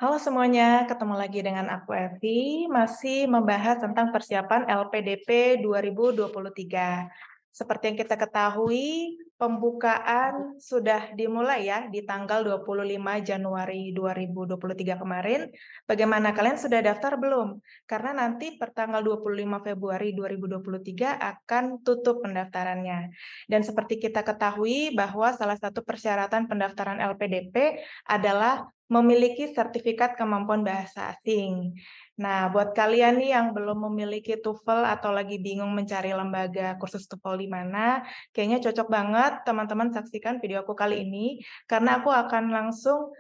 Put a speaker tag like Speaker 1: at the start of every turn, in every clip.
Speaker 1: Halo semuanya, ketemu lagi dengan aku Evi, masih membahas tentang persiapan LPDP 2023. Seperti yang kita ketahui, pembukaan sudah dimulai ya di tanggal 25 Januari 2023 kemarin. Bagaimana kalian sudah daftar belum? Karena nanti per tanggal 25 Februari 2023 akan tutup pendaftarannya. Dan seperti kita ketahui bahwa salah satu persyaratan pendaftaran LPDP adalah memiliki sertifikat kemampuan bahasa asing. Nah, buat kalian nih yang belum memiliki TOEFL atau lagi bingung mencari lembaga kursus TOEFL di mana, kayaknya cocok banget teman-teman saksikan video aku kali ini, karena aku akan langsung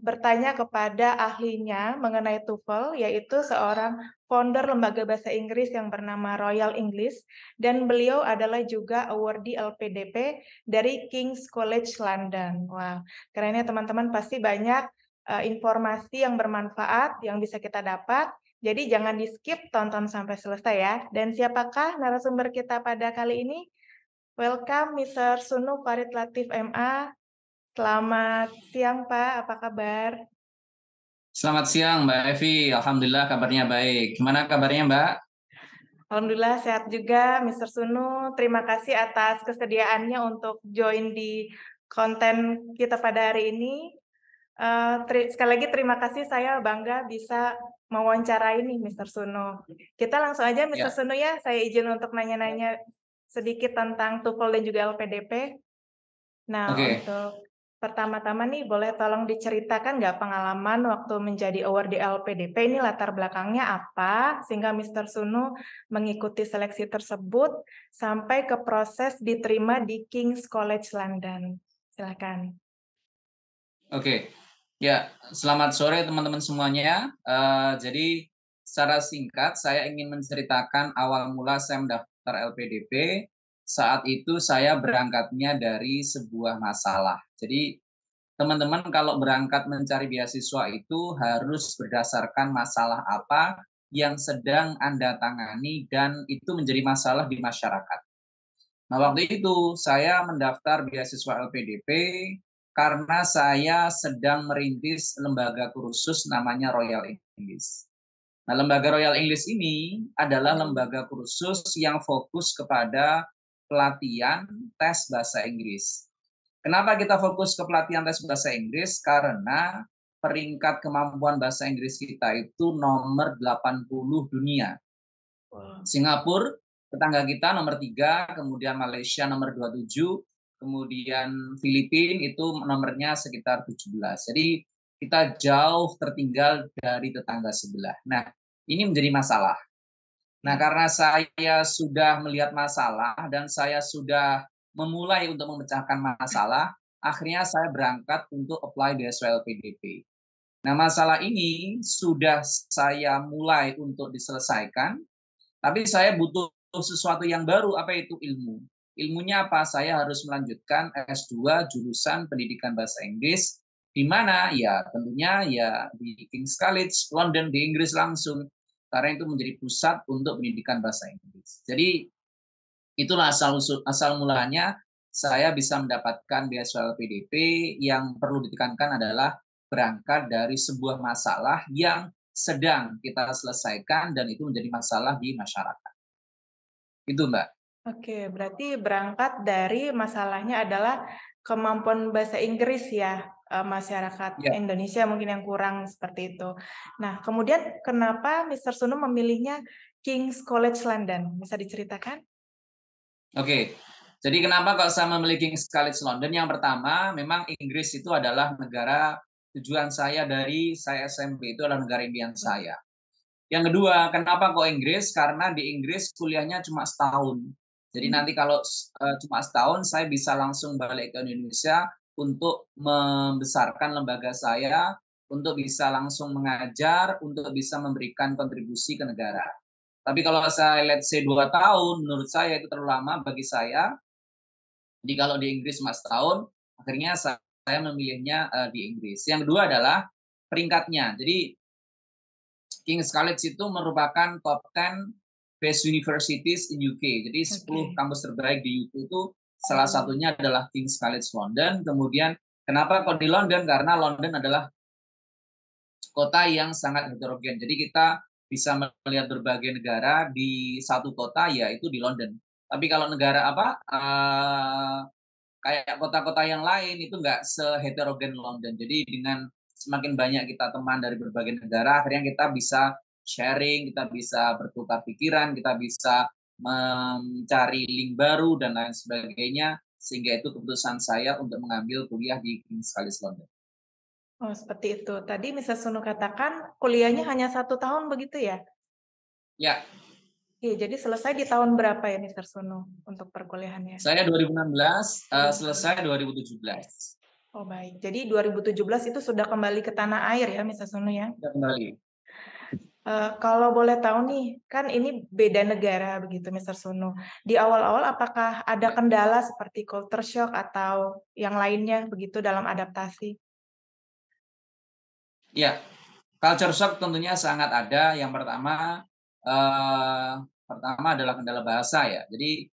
Speaker 1: bertanya kepada ahlinya mengenai TOEFL, yaitu seorang founder lembaga bahasa Inggris yang bernama Royal English, dan beliau adalah juga awardee LPDP dari King's College London. Wow, karena teman-teman pasti banyak informasi yang bermanfaat yang bisa kita dapat. Jadi jangan di-skip, tonton sampai selesai ya. Dan siapakah narasumber kita pada kali ini? Welcome Mr. Sunu Farid Latif MA. Selamat siang Pak, apa kabar?
Speaker 2: Selamat siang Mbak Evi, Alhamdulillah kabarnya baik. Gimana kabarnya Mbak?
Speaker 1: Alhamdulillah sehat juga, Mr. Sunu. Terima kasih atas kesediaannya untuk join di konten kita pada hari ini. Sekali lagi terima kasih, saya bangga bisa mewawancarai nih Mr. Sunu. Kita langsung aja Mr.
Speaker 2: Ya,
Speaker 1: Sunu ya, saya izin untuk nanya-nanya sedikit tentang TOEFL dan juga LPDP. Nah,
Speaker 2: oke.
Speaker 1: untuk pertama-tama nih, boleh tolong diceritakan nggak pengalaman waktu menjadi award di LPDP ini latar belakangnya apa, sehingga Mr. Sunu mengikuti seleksi tersebut sampai ke proses diterima di King's College London. Silakan.
Speaker 2: Oke. Ya, selamat sore teman-teman semuanya. Jadi secara singkat saya ingin menceritakan awal mula saya mendaftar LPDP. Saat itu saya berangkatnya dari sebuah masalah. Jadi teman-teman kalau berangkat mencari beasiswa itu harus berdasarkan masalah apa yang sedang Anda tangani dan itu menjadi masalah di masyarakat. Nah, waktu itu saya mendaftar beasiswa LPDP karena saya sedang merintis lembaga kursus namanya Royal English. Nah, lembaga Royal English ini adalah lembaga kursus yang fokus kepada pelatihan tes bahasa Inggris. Kenapa kita fokus ke pelatihan tes bahasa Inggris? Karena peringkat kemampuan bahasa Inggris kita itu nomor 80 dunia. Singapura, tetangga kita nomor 3, kemudian Malaysia nomor 27, kemudian Filipina itu nomornya sekitar 17. Jadi kita jauh tertinggal dari tetangga sebelah. Nah, ini menjadi masalah. Nah, karena saya sudah melihat masalah dan saya sudah memulai untuk memecahkan masalah, akhirnya saya berangkat untuk apply beasiswa LPDP. Nah, masalah ini sudah saya mulai untuk diselesaikan, tapi saya butuh sesuatu yang baru, apa itu ilmu. Ilmunya apa? Saya harus melanjutkan S2 jurusan pendidikan bahasa Inggris, di mana ya tentunya ya di King's College London di Inggris langsung, karena itu menjadi pusat untuk pendidikan bahasa Inggris. Jadi itulah asal mulanya saya bisa mendapatkan beasiswa LPDP. Yang perlu ditekankan adalah berangkat dari sebuah masalah yang sedang kita selesaikan dan itu menjadi masalah di masyarakat. Itu Mbak.
Speaker 1: Oke, berarti berangkat dari masalahnya adalah kemampuan bahasa Inggris ya, masyarakat
Speaker 2: Ya,
Speaker 1: Indonesia mungkin yang kurang seperti itu. Nah, kemudian kenapa Mr. Sunu memilihnya King's College London? Bisa diceritakan?
Speaker 2: oke. Jadi kenapa kalau saya memilih King's College London? Yang pertama, memang Inggris itu adalah negara tujuan saya dari saya SMP, itu adalah negara impian saya. Yang kedua, kenapa kok Inggris? Karena di Inggris kuliahnya cuma setahun. Jadi nanti kalau cuma setahun, saya bisa langsung balik ke Indonesia untuk membesarkan lembaga saya, untuk bisa langsung mengajar, untuk bisa memberikan kontribusi ke negara. Tapi kalau saya let's say 2 tahun, menurut saya itu terlalu lama bagi saya. Jadi kalau di Inggris cuma setahun, akhirnya saya memilihnya di Inggris. Yang kedua adalah peringkatnya. Jadi King's College itu merupakan top 10 best universities in UK. Jadi 10
Speaker 1: Oke.
Speaker 2: kampus terbaik di UK itu Salah satunya adalah King's College London. Kemudian kenapa kok di London? Karena London adalah kota yang sangat heterogen. Jadi kita bisa melihat berbagai negara di satu kota, yaitu di London. Tapi kalau negara kayak kota-kota yang lain itu nggak seheterogen London. Jadi dengan semakin banyak kita teman dari berbagai negara, akhirnya kita bisa sharing, kita bisa bertukar pikiran, kita bisa mencari link baru dan lain sebagainya. Sehingga itu keputusan saya untuk mengambil kuliah di King's College London.
Speaker 1: Oh, seperti itu. Tadi Mrs. Sunu katakan kuliahnya hanya 1 tahun begitu ya?
Speaker 2: Ya,
Speaker 1: Oke, jadi selesai di tahun berapa ya, Mr. Sunu, untuk perkuliahannya?
Speaker 2: saya 2016, selesai 2017.
Speaker 1: Oh, baik. Jadi 2017 itu sudah kembali ke tanah air ya, Mr. Sunu ya?
Speaker 2: Sudah kembali.
Speaker 1: Kalau boleh tahu nih, kan ini beda negara begitu, Mr. Sunu. Di awal-awal apakah ada
Speaker 2: Ya.
Speaker 1: kendala seperti culture shock atau yang lainnya begitu dalam adaptasi?
Speaker 2: Ya, culture shock tentunya sangat ada. Yang pertama adalah kendala bahasa ya. Jadi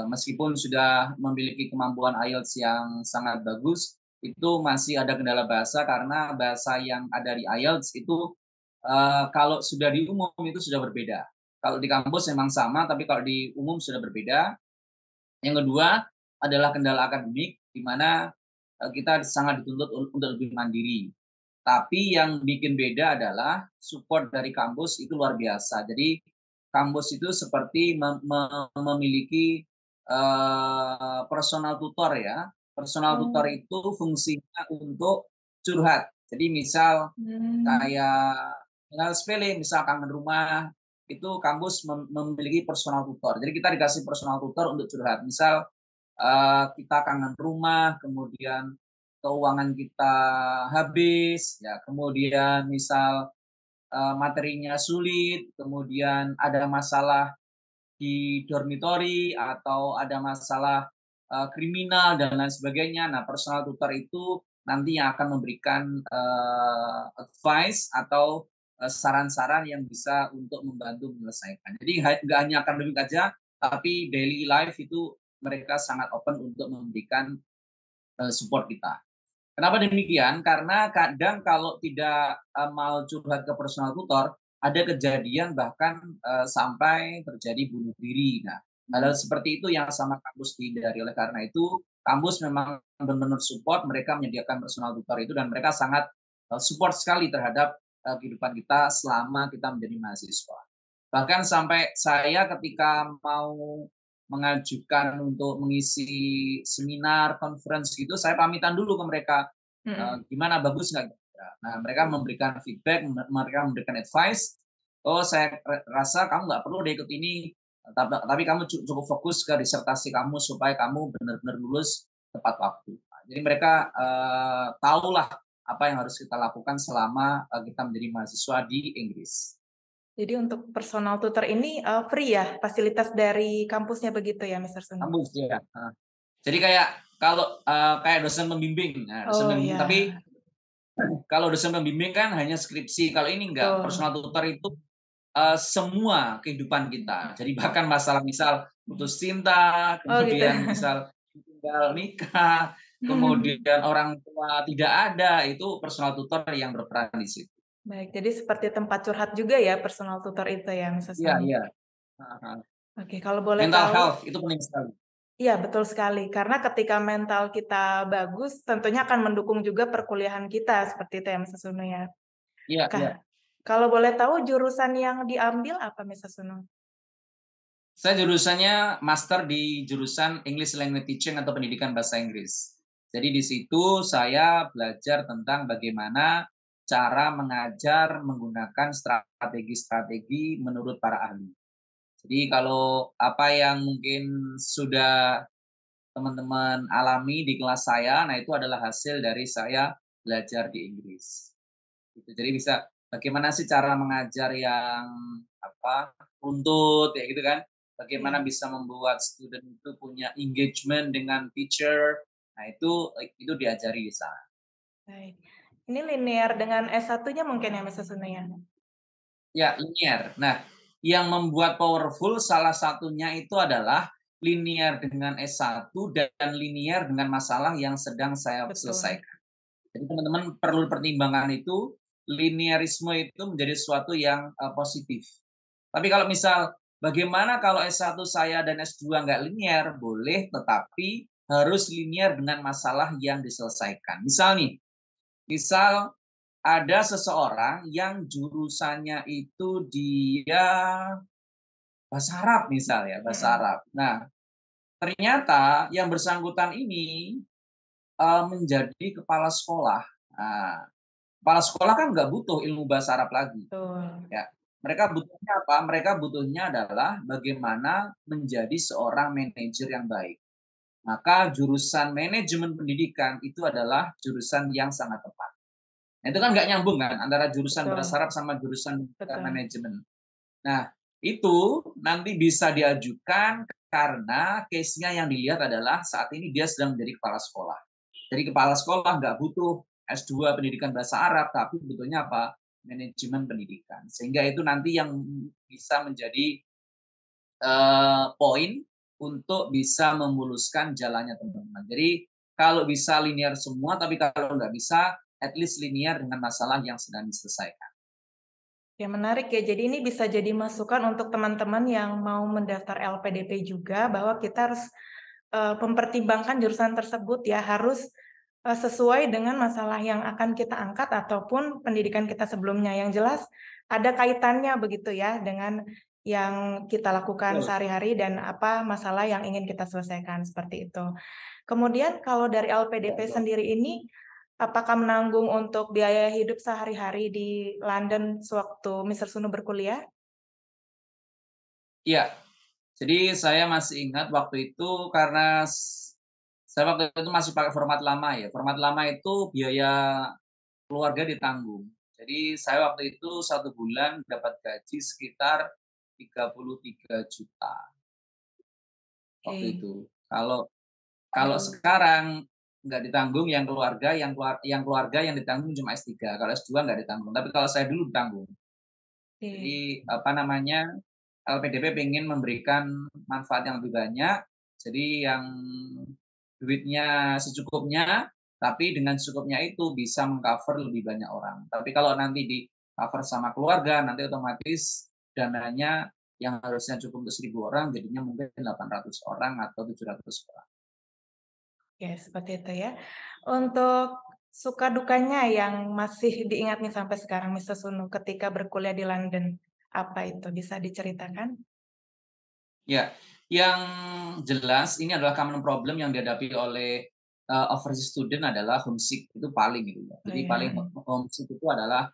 Speaker 2: meskipun sudah memiliki kemampuan IELTS yang sangat bagus, itu masih ada kendala bahasa karena bahasa yang ada di IELTS itu kalau sudah di umum itu sudah berbeda. Kalau di kampus memang sama, tapi kalau di umum sudah berbeda. Yang kedua adalah kendala akademik, di mana kita sangat dituntut untuk lebih mandiri. Tapi yang bikin beda adalah support dari kampus itu luar biasa. Jadi kampus itu seperti memiliki personal tutor ya. Personal tutor
Speaker 1: Oh.
Speaker 2: itu fungsinya untuk curhat. Jadi misal kayak sepele, misal kangen rumah, itu kampus memiliki personal tutor. Jadi kita dikasih personal tutor untuk curhat. Misal kita kangen rumah, kemudian keuangan kita habis, ya, kemudian misal materinya sulit, kemudian ada masalah di dormitory atau ada masalah kriminal dan lain sebagainya. Nah, personal tutor itu nanti yang akan memberikan advice atau saran-saran yang bisa untuk membantu menyelesaikan. Jadi nggak hanya akademik aja, tapi daily life itu mereka sangat open untuk memberikan support kita. Kenapa demikian? Karena kadang kalau tidak mau curhat ke personal tutor, ada kejadian bahkan sampai terjadi bunuh diri. Nah, hal seperti itu yang sama kampus dihindari. Oleh karena itu, kampus memang benar-benar support, mereka menyediakan personal tutor itu dan mereka sangat support sekali terhadap kehidupan kita selama kita menjadi mahasiswa. Bahkan sampai saya ketika mau mengajukan untuk mengisi seminar, conference gitu, saya pamitan dulu ke mereka, gimana bagus nggak? Nah, mereka memberikan feedback, mereka memberikan advice. Oh, saya rasa kamu nggak perlu deh ikut ini, tapi kamu cukup fokus ke disertasi kamu supaya kamu benar-benar lulus tepat waktu. Nah, jadi mereka tahulah apa yang harus kita lakukan selama kita menjadi mahasiswa di Inggris.
Speaker 1: Jadi untuk personal tutor ini free ya, fasilitas dari kampusnya begitu ya, Mr. Sunu?
Speaker 2: Kampus ya. Jadi kalau kayak dosen pembimbing, nah, dosen
Speaker 1: Oh
Speaker 2: pembimbing, tapi
Speaker 1: ya,
Speaker 2: kalau dosen pembimbing kan hanya skripsi. Kalau ini enggak,
Speaker 1: betul.
Speaker 2: personal tutor itu semua kehidupan kita. Jadi bahkan masalah misal putus cinta,
Speaker 1: Oh gitu.
Speaker 2: kemudian misal tinggal nikah, kemudian orang tua tidak ada, itu personal tutor yang berperan di situ.
Speaker 1: Baik, jadi seperti tempat curhat juga ya personal tutor itu ya, Mr.
Speaker 2: Iya
Speaker 1: Sunu?
Speaker 2: iya. Heeh.
Speaker 1: Oke, kalau boleh
Speaker 2: Mental
Speaker 1: tahu,
Speaker 2: health itu penting sekali.
Speaker 1: iya betul sekali. Karena ketika mental kita bagus, tentunya akan mendukung juga perkuliahan kita, seperti itu ya, Mr. Sunu ya.
Speaker 2: Iya iya.
Speaker 1: Kalau boleh tahu jurusan yang diambil apa, Mr. Sunu?
Speaker 2: Saya jurusannya master di jurusan English Language Teaching atau pendidikan bahasa Inggris. Jadi di situ saya belajar tentang bagaimana cara mengajar menggunakan strategi-strategi menurut para ahli. Jadi kalau apa yang mungkin sudah teman-teman alami di kelas saya, nah itu adalah hasil dari saya belajar di Inggris. Gitu. Jadi bisa bagaimana sih cara mengajar yang runtut ya gitu kan? Bagaimana
Speaker 1: Iya,
Speaker 2: bisa membuat student itu punya engagement dengan teacher. Nah, itu diajari di sana.
Speaker 1: baik. Ini linear dengan S1-nya mungkin ya, Mr. Sunu ya?
Speaker 2: Ya, linear. Nah, yang membuat powerful salah satunya itu adalah linear dengan S1 dan linear dengan masalah yang sedang saya
Speaker 1: betul,
Speaker 2: selesaikan. Jadi teman-teman perlu pertimbangan itu, linearisme itu menjadi sesuatu yang positif. Tapi kalau misal bagaimana kalau S1 saya dan S2 nggak linear? Boleh, tetapi harus linear dengan masalah yang diselesaikan. Misal nih, misal ada seseorang yang jurusannya itu dia bahasa Arab misal ya, bahasa
Speaker 1: mhm,
Speaker 2: Arab. Nah, ternyata yang bersangkutan ini menjadi kepala sekolah. Nah, kepala sekolah kan nggak butuh ilmu bahasa Arab lagi,
Speaker 1: betul,
Speaker 2: ya. Mereka butuhnya apa? Mereka butuhnya adalah bagaimana menjadi seorang manajer yang baik. Maka jurusan manajemen pendidikan itu adalah jurusan yang sangat tepat. Nah, itu kan nggak nyambung kan antara jurusan bahasa
Speaker 1: betul,
Speaker 2: Arab sama jurusan
Speaker 1: betul,
Speaker 2: manajemen. Nah, itu nanti bisa diajukan karena case-nya yang dilihat adalah saat ini dia sedang menjadi kepala sekolah. Jadi kepala sekolah nggak butuh S2 pendidikan bahasa Arab, tapi butuhnya apa? Manajemen pendidikan. Sehingga itu nanti yang bisa menjadi poin untuk bisa memuluskan jalannya teman-teman. Jadi kalau bisa linear semua, tapi kalau nggak bisa, at least linear dengan masalah yang sedang diselesaikan.
Speaker 1: ya menarik ya, jadi ini bisa jadi masukan untuk teman-teman yang mau mendaftar LPDP juga, bahwa kita harus, mempertimbangkan jurusan tersebut ya, harus, sesuai dengan masalah yang akan kita angkat ataupun pendidikan kita sebelumnya, yang jelas ada kaitannya begitu ya dengan yang kita lakukan
Speaker 2: Betul.
Speaker 1: sehari-hari dan apa masalah yang ingin kita selesaikan, seperti itu. Kemudian kalau dari
Speaker 2: Ya,
Speaker 1: LPDP
Speaker 2: betul.
Speaker 1: sendiri ini, apakah menanggung untuk biaya hidup sehari-hari di London sewaktu Mister Sunu berkuliah?
Speaker 2: Iya, jadi saya masih ingat waktu itu karena saya waktu itu masih pakai format lama ya. Format lama itu biaya keluarga ditanggung. Jadi saya waktu itu 1 bulan dapat gaji sekitar 33 juta waktu
Speaker 1: Oke.
Speaker 2: itu. Kalau kalau
Speaker 1: Waduh,
Speaker 2: sekarang nggak ditanggung yang keluarga yang ditanggung cuma S3, kalau S2 nggak ditanggung. Tapi kalau saya dulu ditanggung.
Speaker 1: oke.
Speaker 2: Jadi apa namanya, LPDP pengen memberikan manfaat yang lebih banyak, jadi yang duitnya secukupnya, tapi dengan secukupnya itu bisa meng-cover lebih banyak orang. Tapi kalau nanti di-cover sama keluarga, nanti otomatis dananya yang harusnya cukup untuk 1.000 orang, jadinya mungkin 800 orang atau 700 orang.
Speaker 1: Ya, seperti itu ya. Untuk suka dukanya yang masih diingat nih sampai sekarang Mister Sunu ketika berkuliah di London, apa itu? Bisa diceritakan?
Speaker 2: Ya, yang jelas ini adalah common problem yang dihadapi oleh, overseas student adalah homesick, itu paling gitu ya.
Speaker 1: Oh
Speaker 2: Jadi
Speaker 1: ya,
Speaker 2: paling homesick itu adalah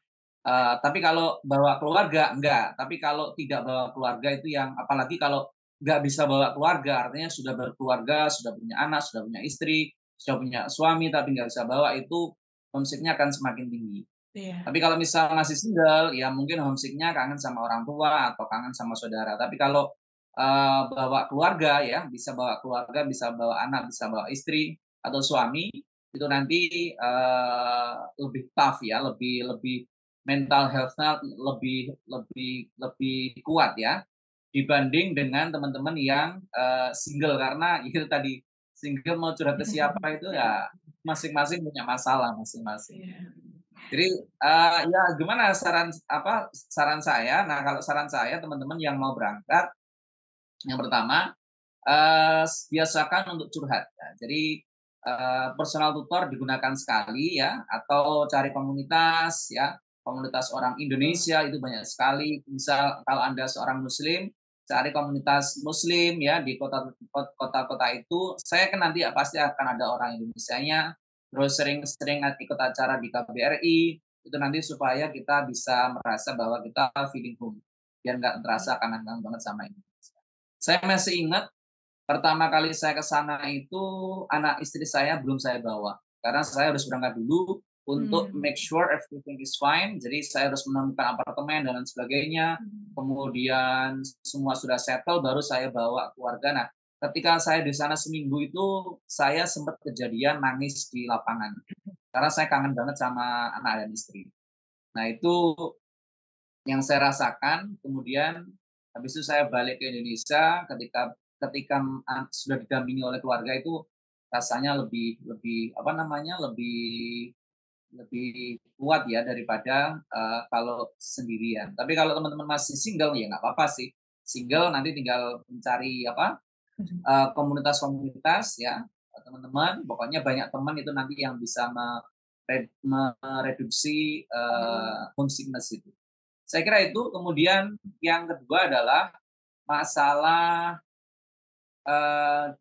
Speaker 2: tapi kalau bawa keluarga enggak, tapi kalau tidak bawa keluarga itu yang apalagi kalau nggak bisa bawa keluarga, artinya sudah berkeluarga, sudah punya anak, sudah punya istri, sudah punya suami, tapi nggak bisa bawa, itu homesick-nya akan semakin tinggi.
Speaker 1: iya,
Speaker 2: Tapi kalau misal masih single, ya mungkin homesick-nya kangen sama orang tua atau kangen sama saudara. Tapi kalau, bawa keluarga ya, bisa bawa keluarga, bisa bawa anak, bisa bawa istri atau suami, itu nanti, lebih tough ya, lebih lebih mental health-nya lebih lebih lebih kuat ya, dibanding dengan teman-teman yang, single. Karena itu tadi, single mau curhat ke siapa itu ya masing-masing punya masalah masing-masing.
Speaker 1: iya,
Speaker 2: Jadi, ya gimana saran saya, nah kalau saran saya teman-teman yang mau berangkat, yang pertama, biasakan untuk curhat ya. Jadi, personal tutor digunakan sekali ya, atau cari komunitas ya, komunitas orang
Speaker 1: betul.
Speaker 2: Indonesia itu banyak sekali. Misal kalau Anda seorang muslim, cari komunitas muslim ya di kota-kota itu. Saya kan nanti ya pasti akan ada orang Indonesianya, terus sering-sering ikut acara di KBRI, itu nanti supaya kita bisa merasa bahwa kita feeling home, biar nggak terasa kangen-kangen banget sama Indonesia. Saya masih ingat pertama kali saya ke sana itu anak istri saya belum saya bawa, karena saya harus berangkat dulu untuk
Speaker 1: Mmm,
Speaker 2: make sure everything is fine. Jadi saya harus menemukan apartemen dan lain sebagainya,
Speaker 1: mhm.
Speaker 2: kemudian semua sudah settle baru saya bawa keluarga. Nah, ketika saya di sana seminggu itu, saya sempat kejadian nangis di lapangan, karena saya kangen banget sama anak dan istri. Nah, itu yang saya rasakan, kemudian habis itu saya balik ke Indonesia ketika ketika sudah didampingi oleh keluarga itu rasanya lebih lebih apa namanya, lebih lebih kuat ya daripada, kalau sendirian. Tapi kalau teman-teman masih single ya nggak apa-apa sih. Single nanti tinggal mencari apa, komunitas-komunitas ya, teman-teman, pokoknya banyak teman itu nanti yang bisa mereduksi, homesickness itu. Saya kira itu, kemudian yang kedua adalah masalah,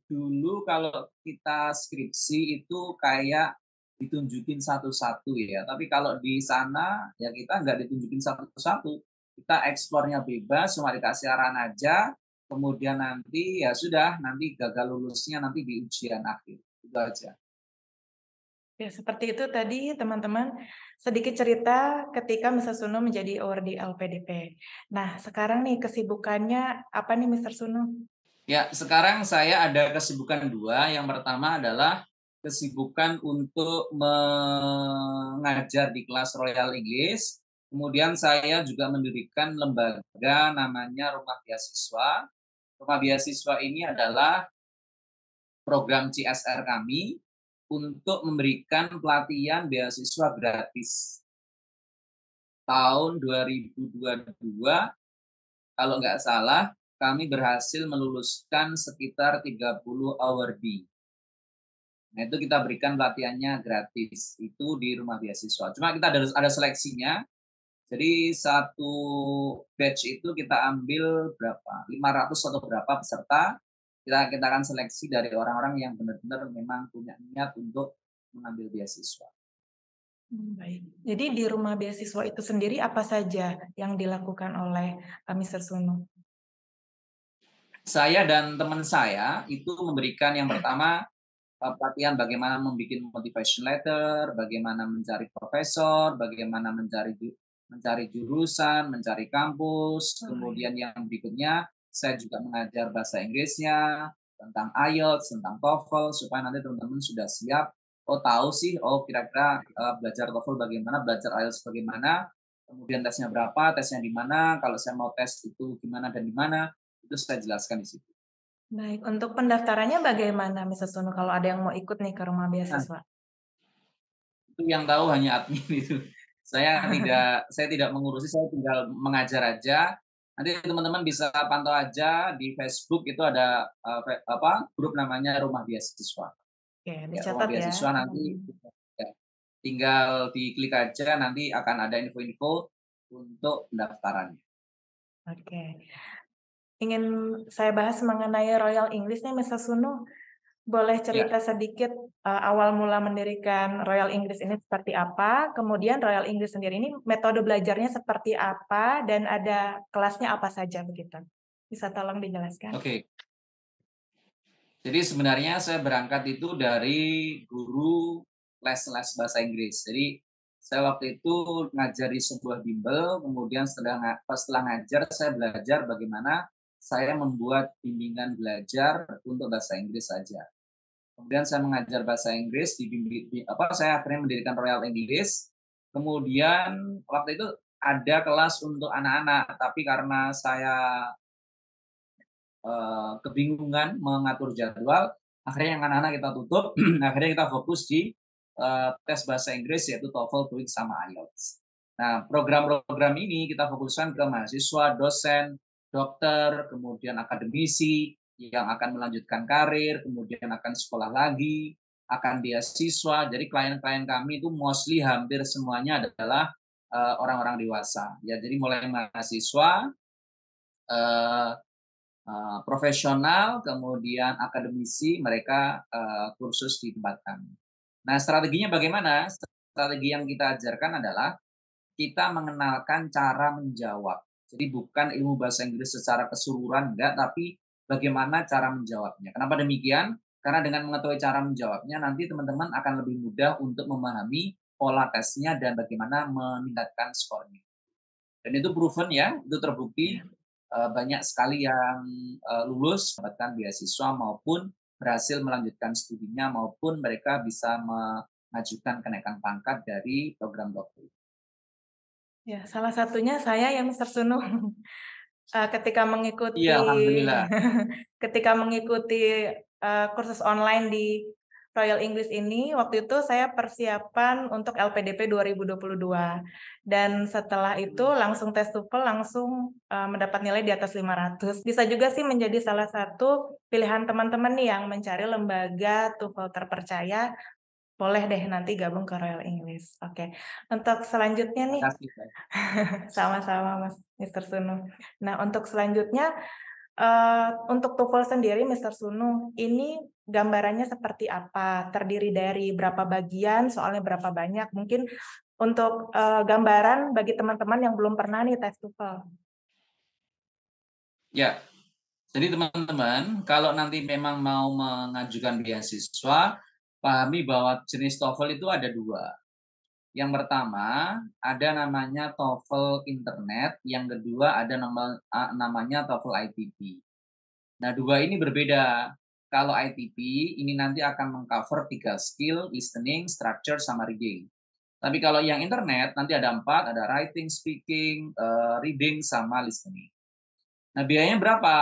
Speaker 2: dulu kalau kita skripsi itu kayak ditunjukin satu-satu ya, tapi kalau di sana ya kita nggak ditunjukin satu-satu, kita eksplornya bebas, cuma dikasih arahan aja, kemudian nanti ya sudah, nanti gagal lulusnya nanti di ujian akhir, itu aja.
Speaker 1: Ya, seperti itu tadi teman-teman, sedikit cerita ketika Mister Sunu menjadi award di LPDP. Nah, sekarang nih kesibukannya apa nih Mister Sunu?
Speaker 2: Ya, sekarang saya ada kesibukan 2, yang pertama adalah kesibukan untuk mengajar di kelas Royal English, kemudian saya juga mendirikan lembaga namanya Rumah Beasiswa. Rumah Beasiswa ini adalah program CSR kami untuk memberikan pelatihan beasiswa gratis. Tahun 2022, kalau nggak salah, kami berhasil meluluskan sekitar 30 awardee. Nah, itu kita berikan pelatihannya gratis, itu di rumah beasiswa. Cuma kita ada seleksinya, jadi satu batch itu kita ambil berapa, 500 atau berapa peserta, kita akan seleksi dari orang-orang yang benar-benar memang punya niat untuk mengambil beasiswa.
Speaker 1: Baik. Jadi di rumah beasiswa itu sendiri apa saja yang dilakukan oleh, Mister Sunu?
Speaker 2: Saya dan teman saya itu memberikan yang pertama, pelatihan bagaimana membuat motivation letter, bagaimana mencari profesor, bagaimana mencari jurusan, mencari kampus,
Speaker 1: Oh, ya.
Speaker 2: kemudian yang berikutnya saya juga mengajar bahasa Inggrisnya, tentang IELTS, tentang TOEFL, supaya nanti teman-teman sudah siap, oh tahu sih, oh kira-kira belajar TOEFL bagaimana, belajar IELTS bagaimana, kemudian tesnya berapa, tesnya di mana, kalau saya mau tes itu gimana dan di mana, itu saya jelaskan di situ.
Speaker 1: Baik, untuk pendaftarannya bagaimana Mister Sunu kalau ada yang mau ikut nih ke rumah
Speaker 2: Nah,
Speaker 1: beasiswa?
Speaker 2: itu yang tahu hanya admin itu. Saya tidak mengurusi, saya tinggal mengajar aja. Nanti teman-teman bisa pantau aja di Facebook itu ada, grup namanya Rumah Beasiswa.
Speaker 1: Oke,
Speaker 2: Ya, Rumah
Speaker 1: dicatat ya.
Speaker 2: Beasiswa nanti ya, tinggal diklik aja nanti akan ada info-info untuk pendaftarannya.
Speaker 1: Oke. Ingin saya bahas mengenai Royal English nih Mister Sunu. Boleh
Speaker 2: Ya,
Speaker 1: cerita sedikit, awal mula mendirikan Royal English ini seperti apa? Kemudian Royal English sendiri ini metode belajarnya seperti apa? Dan ada kelasnya apa saja begitu? Bisa tolong dijelaskan?
Speaker 2: oke. Jadi sebenarnya saya berangkat itu dari guru les-les bahasa Inggris. Jadi saya waktu itu ngajar di sebuah bimbel, kemudian setelah ngajar saya belajar bagaimana saya membuat bimbingan belajar untuk bahasa Inggris saja. Kemudian saya mengajar bahasa Inggris saya akhirnya mendirikan Royal English. Kemudian waktu itu ada kelas untuk anak-anak, tapi karena saya kebingungan mengatur jadwal, akhirnya yang anak-anak kita tutup, akhirnya kita fokus di tes bahasa Inggris yaitu TOEFL, TOEIC, sama IELTS. Nah, program-program ini kita fokuskan ke mahasiswa, dosen, dokter, kemudian akademisi yang akan melanjutkan karir, kemudian akan sekolah lagi, akan beasiswa. Jadi klien-klien kami itu mostly hampir semuanya adalah orang-orang dewasa. Ya, jadi mulai mahasiswa, eh, profesional, kemudian akademisi, mereka kursus di tempat kami. Nah, strateginya bagaimana? Strategi yang kita ajarkan adalah kita mengenalkan cara menjawab. Jadi bukan ilmu bahasa Inggris secara keseluruhan, enggak, tapi bagaimana cara menjawabnya. Kenapa demikian? Karena dengan mengetahui cara menjawabnya, nanti teman-teman akan lebih mudah untuk memahami pola tesnya dan bagaimana meningkatkan skornya. Dan itu proven ya, itu terbukti
Speaker 1: Ya.
Speaker 2: banyak sekali yang lulus mendapatkan beasiswa maupun berhasil melanjutkan studinya maupun mereka bisa mengajukan kenaikan pangkat dari program dokter.
Speaker 1: Ya, salah satunya saya ya Mister Sunu. Ketika
Speaker 2: Iya,
Speaker 1: mengikuti
Speaker 2: alhamdulillah.
Speaker 1: ketika mengikuti, kursus online di Royal English ini, waktu itu saya persiapan untuk LPDP 2022 dan setelah itu langsung tes TOEFL langsung, mendapat nilai di atas 500. Bisa juga sih menjadi salah satu pilihan teman-teman nih yang mencari lembaga TOEFL terpercaya, boleh deh nanti gabung ke Royal English. Oke, untuk selanjutnya
Speaker 2: Terima
Speaker 1: nih
Speaker 2: kasih, Mbak.
Speaker 1: sama-sama Mas Mister Sunu. Nah, untuk selanjutnya, untuk TOEFL sendiri Mister Sunu, ini gambarannya seperti apa? Terdiri dari berapa bagian, soalnya berapa banyak? Mungkin untuk, gambaran bagi teman-teman yang belum pernah nih tes TOEFL.
Speaker 2: Ya, jadi teman-teman, kalau nanti memang mau mengajukan beasiswa, pahami bahwa jenis TOEFL itu ada dua. Yang pertama, ada namanya TOEFL Internet, yang kedua ada namanya TOEFL ITP. Nah, dua ini berbeda. Kalau ITP, ini nanti akan mengcover 3 skill, listening, structure, sama reading. Tapi kalau yang internet, nanti ada 4, ada writing, speaking, reading, sama listening. Nah, biayanya berapa?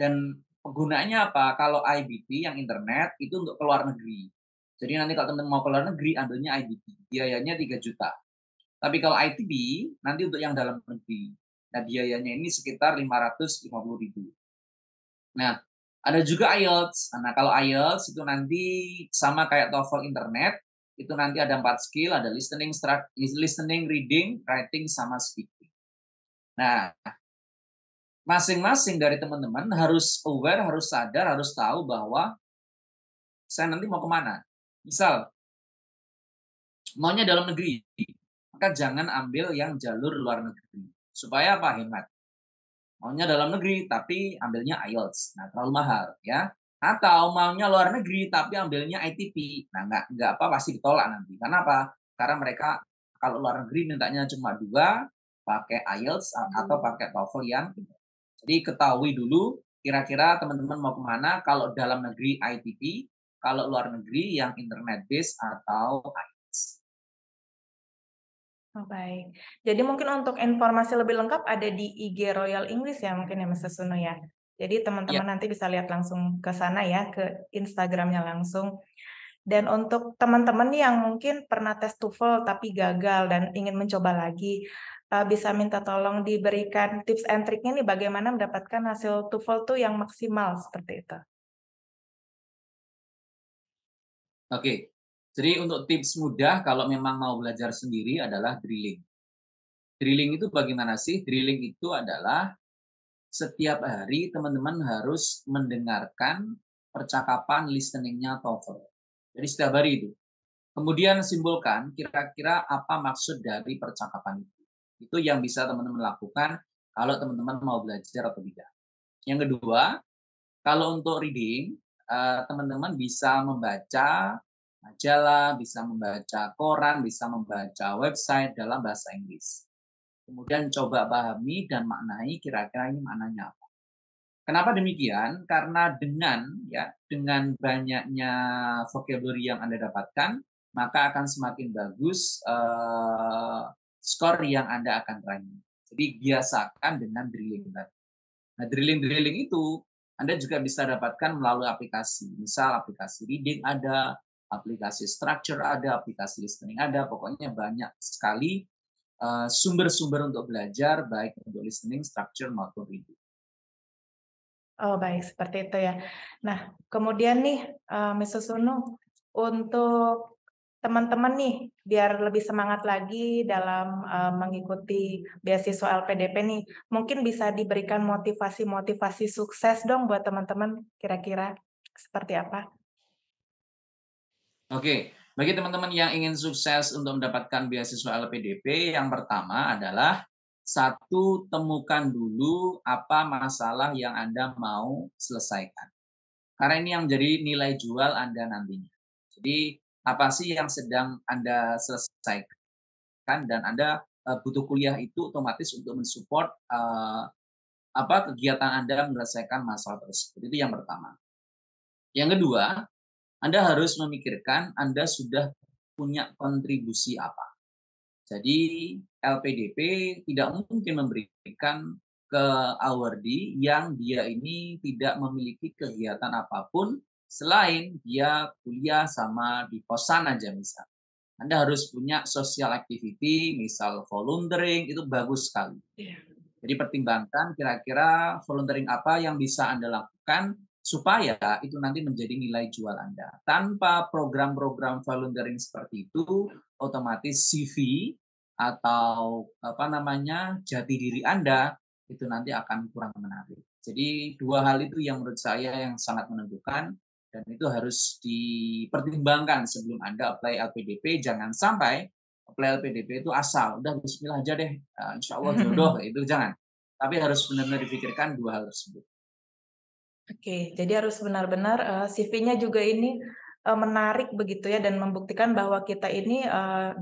Speaker 2: Dan penggunaannya apa? Kalau IBT yang internet itu untuk keluar negeri. Jadi nanti kalau teman-teman mau keluar negeri, ambilnya IBT. Biayanya 3 juta. Tapi kalau ITB, nanti untuk yang dalam negeri. Nah, biayanya ini sekitar 550.000. Nah, ada juga IELTS. Nah, kalau IELTS itu nanti sama kayak TOEFL internet, itu nanti ada 4 skill, ada listening, reading, writing, sama speaking. Nah, masing-masing dari teman-teman harus aware, harus sadar, harus tahu bahwa saya nanti mau kemana. Misal, maunya dalam negeri, maka jangan ambil yang jalur luar negeri. Supaya apa? Hemat. Maunya dalam negeri, tapi ambilnya IELTS. Nah, terlalu mahal, ya. Atau maunya luar negeri, tapi ambilnya ITP. Nah, nggak apa, pasti ditolak nanti. Karena apa? Karena mereka kalau luar negeri mintanya cuma 2, pakai IELTS atau pakai TOEFL yang ini. Jadi ketahui dulu kira-kira teman-teman mau kemana. Kalau dalam negeri ITP, kalau luar negeri yang internet based atau IELTS.
Speaker 1: Oh, baik. Jadi mungkin untuk informasi lebih lengkap ada di IG Royal English ya mungkin ya Mister Sunu ya? Jadi
Speaker 2: Ya,
Speaker 1: teman-teman nanti bisa lihat langsung ke sana ya, ke Instagram-nya langsung. Dan untuk teman-teman nih yang mungkin pernah tes TOEFL tapi gagal dan ingin mencoba lagi, bisa minta tolong diberikan tips and triknya nih bagaimana mendapatkan hasil TOEFL tuh yang maksimal seperti itu.
Speaker 2: oke. Jadi untuk tips mudah kalau memang mau belajar sendiri adalah drilling. Drilling itu bagaimana sih? Drilling itu adalah setiap hari teman-teman harus mendengarkan percakapan listening-nya TOEFL. Jadi setiap hari itu. Kemudian simpulkan kira-kira apa maksud dari percakapan itu. Itu yang bisa teman-teman lakukan kalau teman-teman mau belajar atau tidak. Yang kedua, kalau untuk reading, teman-teman bisa membaca majalah, bisa membaca koran, bisa membaca website dalam bahasa Inggris. Kemudian coba pahami dan maknai kira-kira ini maknanya apa. Kenapa demikian? Karena dengan banyaknya vocabulary yang Anda dapatkan, maka akan semakin bagus skor yang Anda akan raih. Jadi biasakan dengan drilling tadi. Nah, drilling-drilling itu Anda juga bisa dapatkan melalui aplikasi. Misal aplikasi reading ada, aplikasi structure ada, aplikasi listening ada, pokoknya banyak sekali sumber-sumber untuk belajar baik untuk listening, structure maupun reading.
Speaker 1: Oh, baik seperti itu ya. Nah, kemudian nih, Mister Sunu, untuk teman-teman nih, biar lebih semangat lagi dalam, mengikuti beasiswa LPDP nih, mungkin bisa diberikan motivasi-motivasi sukses dong buat teman-teman, kira-kira seperti apa?
Speaker 2: Oke, bagi teman-teman yang ingin sukses untuk mendapatkan beasiswa LPDP, yang pertama adalah satu, temukan dulu apa masalah yang Anda mau selesaikan. Karena ini yang menjadi nilai jual Anda nantinya. Jadi, apa sih yang sedang Anda selesaikan dan Anda butuh kuliah itu otomatis untuk mensupport apa kegiatan Anda menyelesaikan masalah tersebut. Itu yang pertama. Yang kedua, Anda harus memikirkan Anda sudah punya kontribusi apa. Jadi LPDP tidak mungkin memberikan ke awardee yang dia ini tidak memiliki kegiatan apapun selain dia kuliah sama di kosan aja misal. Anda harus punya social activity, misal volunteering, itu bagus sekali.
Speaker 1: Iya.
Speaker 2: Jadi pertimbangkan kira-kira volunteering apa yang bisa Anda lakukan supaya itu nanti menjadi nilai jual Anda. Tanpa program-program volunteering seperti itu, otomatis CV atau apa namanya jati diri Anda itu nanti akan kurang menarik. Jadi dua hal itu yang menurut saya yang sangat menentukan dan itu harus dipertimbangkan sebelum Anda apply LPDP. Jangan sampai apply LPDP itu asal, udah bismillah aja deh, insya Allah jodoh, itu jangan. Tapi harus benar-benar dipikirkan dua hal tersebut.
Speaker 1: Oke, jadi harus benar-benar, CV-nya juga ini, menarik begitu ya dan membuktikan bahwa kita ini,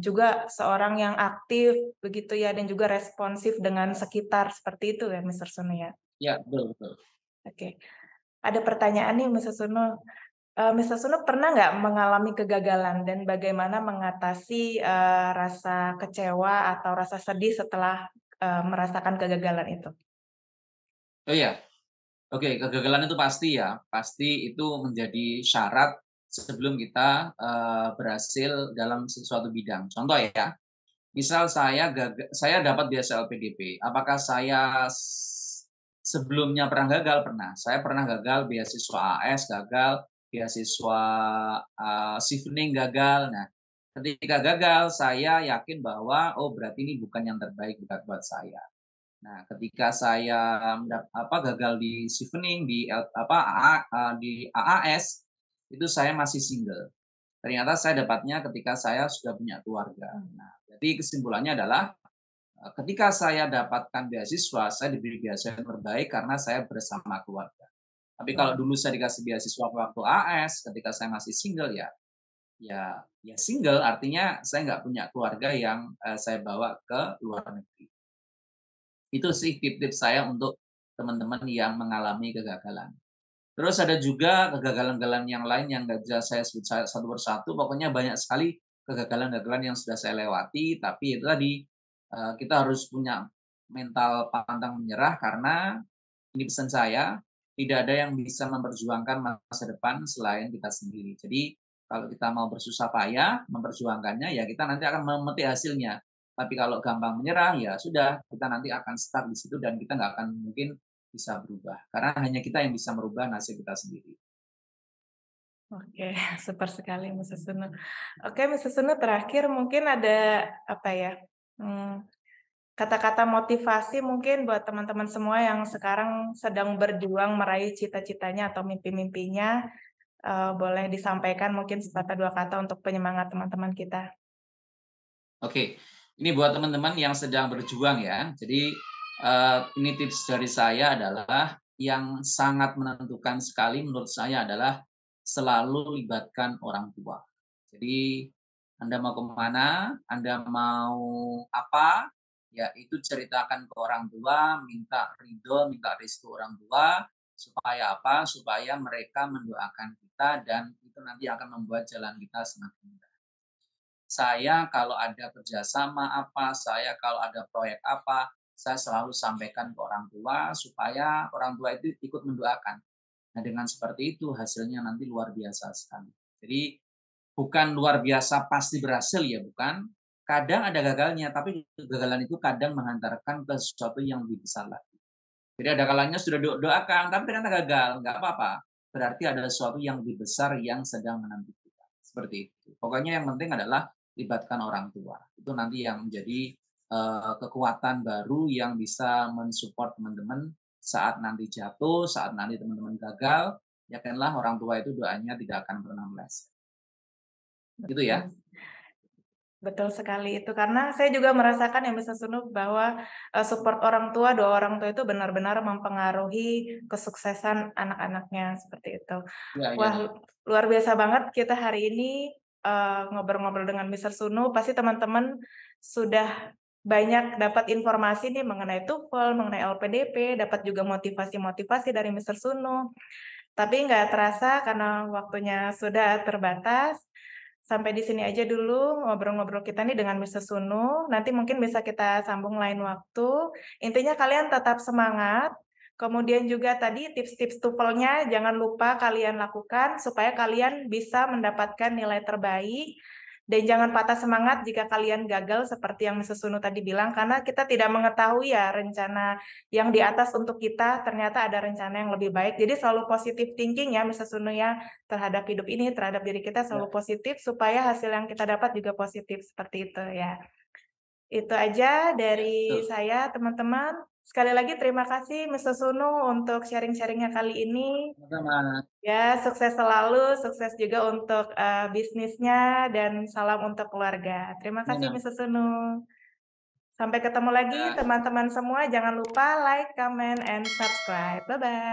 Speaker 1: juga seorang yang aktif begitu ya dan juga responsif dengan sekitar, seperti itu ya Mister Sunu ya?
Speaker 2: Ya, betul betul.
Speaker 1: Oke, ada pertanyaan nih Mister Sunu, Mister Sunu pernah nggak mengalami kegagalan dan bagaimana mengatasi, rasa kecewa atau rasa sedih setelah, merasakan kegagalan itu?
Speaker 2: Oh iya, oke, kegagalan itu pasti ya, pasti itu menjadi syarat sebelum kita, berhasil dalam sesuatu bidang. Contoh ya, misal saya dapat beasiswa LPDP, apakah saya sebelumnya pernah gagal? Pernah. Saya pernah gagal beasiswa AS, gagal, beasiswa, Chevening gagal. Nah, ketika gagal saya yakin bahwa, oh berarti ini bukan yang terbaik buat saya. Nah, ketika saya gagal di Chevening, di di AAS, itu saya masih single. Ternyata saya dapatnya ketika saya sudah punya keluarga. Nah, jadi kesimpulannya adalah, ketika saya dapatkan beasiswa, saya diberi beasiswa yang terbaik karena saya bersama keluarga. Tapi kalau
Speaker 1: Wah,
Speaker 2: dulu saya dikasih beasiswa waktu AS, ketika saya masih single ya ya single artinya saya nggak punya keluarga yang, saya bawa ke luar negeri. Itu sih tips-tips saya untuk teman-teman yang mengalami kegagalan. Terus ada juga kegagalan-kegagalan yang lain yang nggak bisa saya sebut satu persatu, pokoknya banyak sekali kegagalan-kegagalan yang sudah saya lewati, tapi itu tadi, kita harus punya mental pantang menyerah karena ini pesan saya, tidak ada yang bisa memperjuangkan masa depan selain kita sendiri. Jadi kalau kita mau bersusah payah memperjuangkannya, ya kita nanti akan memetik hasilnya. Tapi kalau gampang menyerah, ya sudah, kita nanti akan stuck di situ dan kita nggak akan mungkin bisa berubah. Karena hanya kita yang bisa merubah nasib kita sendiri.
Speaker 1: oke, super sekali Mister Sunu. Oke Mister Sunu, terakhir mungkin ada apa ya, mmm, kata-kata motivasi mungkin buat teman-teman semua yang sekarang sedang berjuang meraih cita-citanya atau mimpi-mimpinya, boleh disampaikan mungkin sepatah dua kata untuk penyemangat teman-teman kita?
Speaker 2: Oke, ini buat teman-teman yang sedang berjuang ya. Jadi, ini tips dari saya adalah yang sangat menentukan sekali menurut saya adalah selalu libatkan orang tua. Jadi, Anda mau kemana, Anda mau apa, ya itu ceritakan ke orang tua, minta ridho, minta restu orang tua, supaya apa, supaya mereka mendoakan kita dan itu nanti akan membuat jalan kita semakin mudah. Saya kalau ada kerjasama apa, saya kalau ada proyek apa, saya selalu sampaikan ke orang tua supaya orang tua itu ikut mendoakan. Nah, dengan seperti itu hasilnya nanti luar biasa sekali. Jadi bukan luar biasa pasti berhasil ya, bukan. Kadang ada gagalnya, tapi kegagalan itu kadang menghantarkan ke sesuatu yang lebih besar lagi. Jadi ada kalanya sudah doakan, tapi ternyata gagal, nggak apa-apa. Berarti ada sesuatu yang lebih besar yang sedang menanti kita. Seperti itu. Pokoknya yang penting adalah libatkan orang tua. Itu nanti yang menjadi kekuatan baru yang bisa mensupport teman-teman saat nanti jatuh, saat nanti teman-teman gagal, yakinlah orang tua itu doanya tidak akan pernah meleset. Gitu ya.
Speaker 1: Betul. Betul sekali itu, karena saya juga merasakan ya Mister Sunu bahwa, support orang tua, doa orang tua itu benar-benar mempengaruhi kesuksesan anak-anaknya, seperti itu.
Speaker 2: Iya iya
Speaker 1: Wah,
Speaker 2: iya.
Speaker 1: luar biasa banget kita hari ini, ngobrol-ngobrol dengan Mister Sunu, pasti teman-teman sudah banyak dapat informasi nih mengenai TOEFL, mengenai LPDP, dapat juga motivasi-motivasi dari Mister Sunu. Tapi nggak terasa karena waktunya sudah terbatas, Sampai di sini aja dulu ngobrol-ngobrol kita nih dengan Mr. Sunu, nanti mungkin bisa kita sambung lain waktu. Intinya kalian tetap semangat, kemudian juga tadi tips-tips TOEFL-nya jangan lupa kalian lakukan supaya kalian bisa mendapatkan nilai terbaik. Dan jangan patah semangat jika kalian gagal seperti yang Mr. Sunu tadi bilang, karena kita tidak mengetahui ya rencana yang di atas untuk kita, ternyata ada rencana yang lebih baik. Jadi selalu positive thinking ya Mr. Sunu ya, terhadap hidup ini, terhadap diri kita
Speaker 2: Ya,
Speaker 1: selalu positif supaya hasil yang kita dapat juga positif seperti itu ya. Itu aja
Speaker 2: ya,
Speaker 1: dari
Speaker 2: betul.
Speaker 1: saya teman-teman. Sekali lagi terima kasih Mr. Sunu untuk sharing-sharingnya kali ini.
Speaker 2: Sama-sama.
Speaker 1: Ya, sukses selalu, sukses juga untuk bisnisnya dan salam untuk keluarga. Terima kasih
Speaker 2: Ya,
Speaker 1: Mr. Sunu. Sampai ketemu lagi
Speaker 2: ya.
Speaker 1: teman-teman semua. Jangan lupa like, comment, and subscribe. Bye-bye.